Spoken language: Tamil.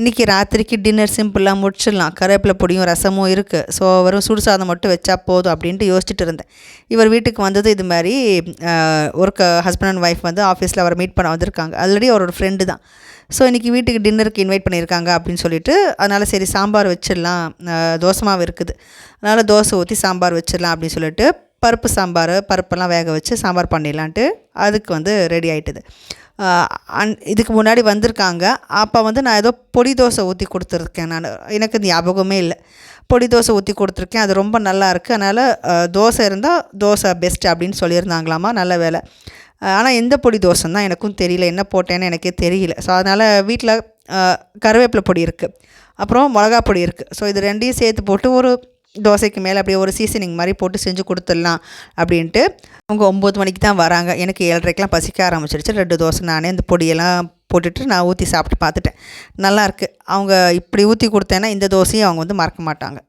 இன்றைக்கி ராத்திரிக்கு டின்னர் சிம்பிளாக முடிச்சிடலாம், கருவேப்பிலை பொடியும் ரசமும் இருக்குது, ஸோ வெறும் சுடு சாதம் மட்டும் வச்சா போதும் அப்படின்ட்டு யோசிச்சுட்டு இருந்தேன். இவர் வீட்டுக்கு வந்தது இது மாதிரி ஒரு ஹஸ்பண்ட் அண்ட் ஒய்ஃப் வந்து ஆஃபீஸில் அவரை மீட் பண்ண வந்திருக்காங்க. ஆல்ரெடி அவரோட ஃப்ரெண்டு தான். ஸோ இன்றைக்கி வீட்டுக்கு டின்னருக்கு இன்வைட் பண்ணியிருக்காங்க அப்படின்னு சொல்லிட்டு, அதனால் சரி சாம்பார் வச்சிடலாம், தோசை மாவு இருக்குது, அதனால் தோசை ஊற்றி சாம்பார் வச்சிடலாம் அப்படின்னு சொல்லிட்டு பருப்பு சாம்பார், பருப்பெல்லாம் வேக வச்சு சாம்பார் பண்ணிடலான்ட்டு அதுக்கு வந்து ரெடி ஆகிட்டுது. இதுக்கு முன்னாடி வந்திருக்காங்க. அப்போ வந்து நான் ஏதோ பொடி தோசை ஊற்றி கொடுத்துருக்கேன். எனக்கு ஞாபகமே இல்லை. பொடி தோசை ஊற்றி கொடுத்துருக்கேன், அது ரொம்ப நல்லாயிருக்கு. அதனால் தோசை இருந்தால் தோசை பெஸ்ட் அப்படின்னு சொல்லியிருந்தாங்களாமா. நல்ல வேலை. ஆனால் எந்த பொடி தோசைன்னு தான் எனக்கும் தெரியல, என்ன போட்டேன்னு எனக்கே தெரியல. ஸோ அதனால் வீட்டில் கருவேப்பிலை பொடி இருக்குது, அப்புறம் மிளகா பொடி இருக்குது. ஸோ இது ரெண்டையும் சேர்த்து போட்டு ஒரு தோசைக்கு மேலே அப்படியே ஒரு சீசனிங் மாதிரி போட்டு செஞ்சு கொடுத்துடலாம் அப்படின்ட்டு. அவங்க 9 மணிக்கு தான் வராங்க. எனக்கு 7:30க்கெலாம் பசிக்க ஆரம்பிச்சிடுச்சு. 2 தோசை நானே அந்த பொடியெல்லாம் போட்டுட்டு நான் ஊற்றி சாப்பிட்டு பார்த்துட்டேன். நல்லாயிருக்கு. அவங்க இப்படி ஊற்றி கொடுத்தேன்னா இந்த தோசையும் அவங்க வந்து மறக்க மாட்டாங்க.